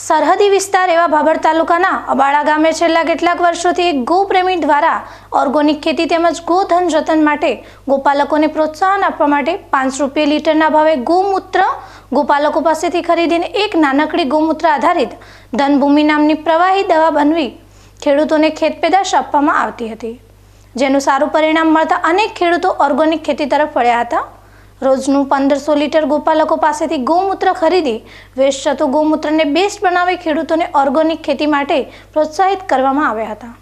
સરહદી વિસ્તાર એવા ભાભર તાલુકાના અબાળા ગામે છેલ્લા કેટલાક વર્ષોથી એક ગોપ્રેમી દ્વારા ઓર્ગેનિક ખેતી તેમજ ગોધન જતન માટે ગોપાલકોને પ્રોત્સાહન આપવા માટે 5 રૂપિયા લીટરના ભાવે ગૌમૂત્ર ગોપાલકો પાસેથી ખરીદીને એક નાનકડી ગૌમૂત્ર આધારિત ધનભૂમિ નામની પ્રવાહી દવા બનવી ખેડૂતોને ખેતપેદાશ આપવામાં આવતી હતી, જેનું સારું પરિણામ મળતા અનેક ખેડૂતો ઓર્ગેનિક ખેતી તરફ વળ્યા હતા। રોજનું 1500 લીટર ગોપાલકો પાસેથી ગૌમૂત્ર ખરીદી વેસ્ટ થતું ગૌમૂત્રને બેસ્ટ બનાવી ખેડૂતોને ઓર્ગેનિક ખેતી માટે પ્રોત્સાહિત કરવામાં આવ્યા હતા।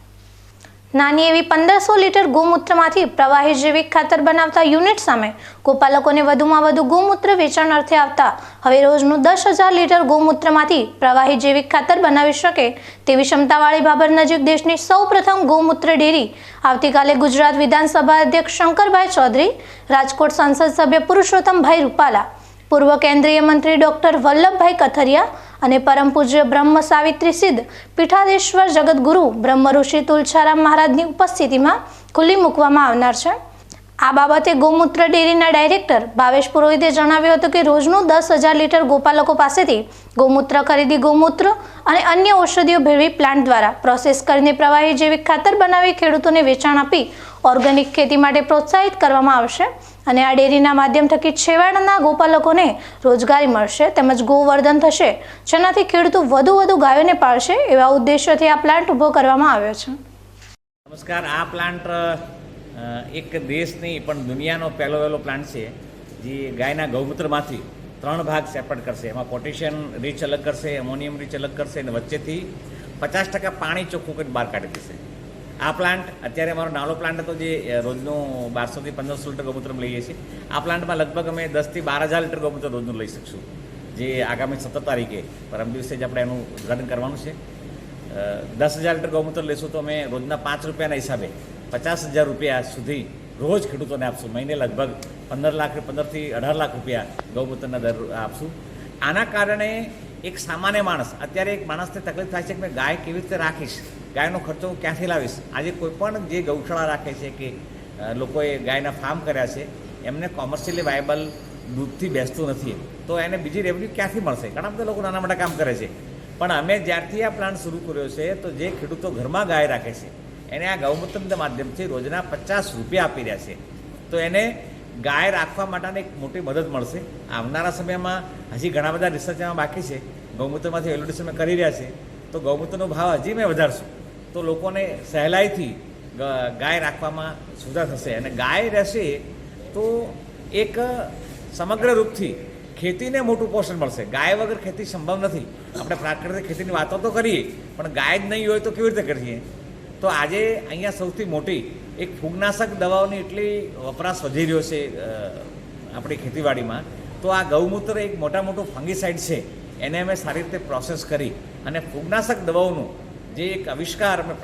નાની એવી 1500 લીટર ગૌમૂત્રમાંથી પ્રવાહી જૈવિક ખાતર બનાવતા યુનિટ સામે ગોપાલકોને વધુમાં વધુ ગૌમૂત્ર વેચાણ અર્થે આવતા હવે રોજનું 10,000 લીટર ગૌમૂત્રમાંથી પ્રવાહી જૈવિક ખાતર બનાવી શકે તેવી ક્ષમતાવાળી ભાભર નજીક દેશની સૌપ્રથમ ગૌમૂત્ર ડેરી આવતીકાલે ગુજરાત વિધાનસભા અધ્યક્ષ શંકરભાઈ ચૌધરી, રાજકોટ સંસદ સભ્ય પુરુષોત્તમભાઈ રૂપાલા, પૂર્વ કેન્દ્રીય મંત્રી ડોક્ટર વલ્લભભાઈ કથરિયા અને પરમ પૂજ્ય બ્રહ્મ સાવિત્રી સિદ્ધ પીઠાધીશ્વર જગતગુરુ બ્રહ્મ ઋષિ તુલસારામ મહારાજની ઉપસ્થિતિમાં ખુલ્લી મૂકવામાં આવનાર છે। આ બાબતે ગૌમૂત્ર ડેરીના ડાયરેક્ટર ભાવેશ પુરોહિતે જણાવ્યું હતું કે રોજનું 10,000 લીટર ગોપાલકો પાસેથી ગૌમૂત્ર ખરીદી ગૌમૂત્ર અને અન્ય ઔષધિઓ ભેળવી પ્લાન્ટ દ્વારા પ્રોસેસ કરીને પ્રવાહી જૈવિક ખાતર બનાવી ખેડૂતોને વેચાણ આપી ઓર્ગેનિક ખેતી માટે પ્રોત્સાહિત કરવામાં આવશે અને આ ડેરીના માધ્યમ થકી છેવાડાના ગોપાલકોને રોજગારી મળશે તેમજ ગોવર્ધન થશે, જેનાથી ખેડૂતો વધુ ગાયોને પાળશે એવા ઉદ્દેશ્યથી આ પ્લાન્ટ ઊભો કરવામાં આવ્યો છે। નમસ્કાર। આ પ્લાન્ટ એક દેશની પણ દુનિયાનો પહેલો પ્લાન્ટ છે જે ગાયના ગૌમૂત્રમાંથી 3 ભાગ સેપરેટ કરશે। એમાં પોટેશિયમ રીચ અલગ કરશે, એમોનિયમ રીચ અલગ કરશે અને વચ્ચેથી 50% પાણી ચોખ્ખું કરી બહાર કાઢી દેશે। આ પ્લાન્ટ અત્યારે અમારો નાનો પ્લાન્ટ હતો જે રોજનું 1200 થી 1500 લીટર ગૌમૂત્ર લઈએ છીએ। આ પ્લાન્ટમાં લગભગ અમે 10,000 થી 12,000 લીટર ગૌમૂત્ર રોજનું લઈ શકશું, જે આગામી 17 તારીખે પરમ દિવસે જ આપણે એનું ઉદ્ઘાટન કરવાનું છે। 10,000 લીટર ગૌમૂત્ર લેશું તો અમે રોજના 5 રૂપિયાના હિસાબે 50,000 રૂપિયા સુધી રોજ ખેડૂતોને આપશું। મહિને લગભગ 15 થી 18 લાખ રૂપિયા ગૌમૂત્રના દર આપશું। આના કારણે એક સામાન્ય માણસ, અત્યારે એક માણસને તકલીફ થાય છે કે મેં ગાય કેવી રીતે રાખીશ, ગાયનો ખર્ચો હું ક્યાંથી લાવીશ। આજે કોઈ પણ જે ગૌશાળા રાખે છે કે લોકોએ ગાયના ફાર્મ કર્યા છે એમને કોમર્શિયલી વાયબલ દૂધથી બેસતું નથી, તો એને બીજી રેવન્યુ ક્યાંથી મળશે? ઘણા બધા લોકો નાના મોટા કામ કરે છે, પણ અમે જ્યારથી આ પ્લાન્ટ શરૂ કર્યો છે તો જે ખેડૂતો ઘરમાં ગાય રાખે છે એને આ ગૌમૂત્રના માધ્યમથી રોજના 50 રૂપિયા આપી રહ્યા છે, તો એને ગાય રાખવા માટેની એક મોટી મદદ મળશે। આવનારા સમયમાં હજી ઘણા બધા રિસર્ચ એમાં બાકી છે, ગૌમૂત્રમાંથી વેલિડેશન અમે કરી રહ્યા છે, તો ગૌમૂત્રનો ભાવ હજી મેં વધારશું તો લોકોને સહેલાઈથી ગાય રાખવામાં સુવિધા થશે અને ગાય રહેશે તો એક સમગ્ર રૂપથી ખેતીને મોટું પોષણ મળશે। ગાય વગર ખેતી સંભવ નથી। આપણે પ્રાકૃતિક ખેતીની વાતો તો કરીએ પણ ગાય જ નહીં હોય તો કેવી રીતે કરીએ? તો આજે અહીંયા સૌથી મોટી એક ફૂગનાશક દવાઓની એટલી વપરાશ વધી રહ્યો છે આપણી ખેતીવાડીમાં, તો આ ગૌમૂત્ર એક મોટું ફંગીસાઇડ છે, એને અમે સારી રીતે પ્રોસેસ કરી અને ફૂગનાશક દવાઓનું જે એક આવિષ્કાર અમે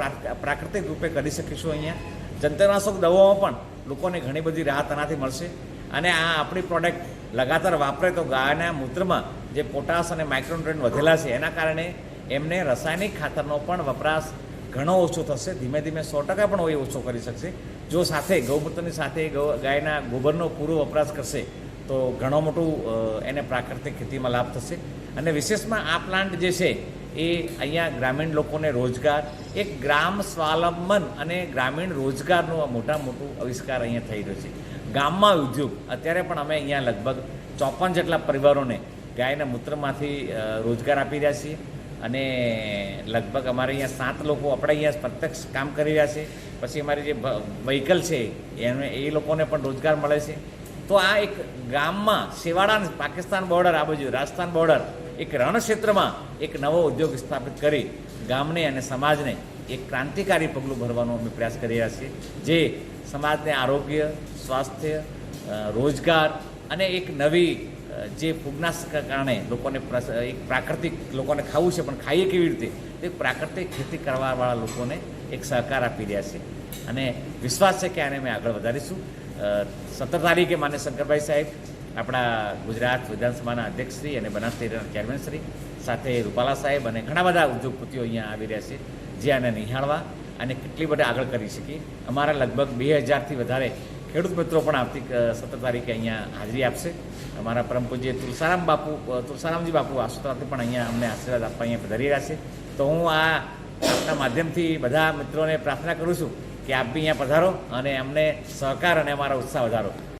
પ્રાકૃતિક રૂપે કરી શકીશું। અહીંયા જંતુનાશક દવાઓમાં પણ લોકોને ઘણી બધી રાહત આનાથી મળશે અને આ આપણી પ્રોડક્ટ લગાતાર વાપરે તો ગાયના મૂત્રમાં જે પોટાશ અને માઇક્રોન્યુટ્રન્ટ વધેલા છે એના કારણે એમને રાસાયણિક ખાતરનો પણ વપરાશ ઘણો ઓછો થશે, ધીમે ધીમે 100% પણ એ ઓછો કરી શકશે। જો સાથે ગૌમૂત્રની સાથે ગાયના ગોબરનો પૂરો વપરાશ કરશે તો ઘણો મોટું એને પ્રાકૃતિક ખેતીમાં લાભ થશે અને વિશેષમાં આ પ્લાન્ટ જે છે એ અહીંયા ગ્રામીણ લોકોને રોજગાર, એક ગ્રામ સ્વાવલંબન અને ગ્રામીણ રોજગારનું મોટું આવિષ્કાર અહીંયા થઈ રહ્યો છે। ગામમાં ઉદ્યોગ, અત્યારે પણ અમે અહીંયા લગભગ 54 જેટલા પરિવારોને ગાયના મૂત્રમાંથી રોજગાર આપી રહ્યા છીએ અને લગભગ અમારે અહીંયા 7 લોકો આપણે અહીંયા પ્રત્યક્ષ કામ કરી રહ્યા છે। પછી અમારી જે વ્હીકલ છે એ લોકોને પણ રોજગાર મળે છે। તો આ એક ગામમાં છેવાડા પાકિસ્તાન બોર્ડર, આ બાજુ રાજસ્થાન બોર્ડર, એક રણક્ષેત્રમાં એક નવો ઉદ્યોગ સ્થાપિત કરી ગામને અને સમાજને એક ક્રાંતિકારી પગલું ભરવાનો અમે પ્રયાસ કરી રહ્યા છીએ, જે સમાજને આરોગ્ય, સ્વાસ્થ્ય, રોજગાર અને એક નવી જે ફૂગનાશક કારણે લોકોને એક પ્રાકૃતિક લોકોને ખાવું છે પણ ખાઈએ કેવી રીતે તે પ્રાકૃતિક ખેતી કરવાવાળા લોકોને એક સહકાર આપી રહ્યા છે અને વિશ્વાસ છે કે આને અમે આગળ વધારીશું। 17 તારીખે માન્ય શંકરભાઈ સાહેબ, આપણા ગુજરાત વિધાનસભાના અધ્યક્ષશ્રી અને બનાસ ડેરીના ચેરમેનશ્રી સાથે રૂપાલા સાહેબ અને ઘણા બધા ઉદ્યોગપતિઓ અહીંયા આવી રહ્યા છે, જે આને નિહાળવા અને કેટલી બધા આગળ કરી શકીએ। અમારા લગભગ 2000થી વધારે ખેડૂત મિત્રો પણ આવતી 17 તારીખે અહીંયા હાજરી આપશે। અમારા પરમ પૂજ્ય તુલસારામજી બાપુ આસુતરાથી પણ અહીંયા અમને આશીર્વાદ આપવા અહીંયા પધારી રહ્યા છે. તો હું આપના માધ્યમથી બધા મિત્રોને પ્રાર્થના કરું છું કે આપ બી અહીંયા પધારો અને અમને સહકાર અને અમારા ઉત્સાહ વધારો.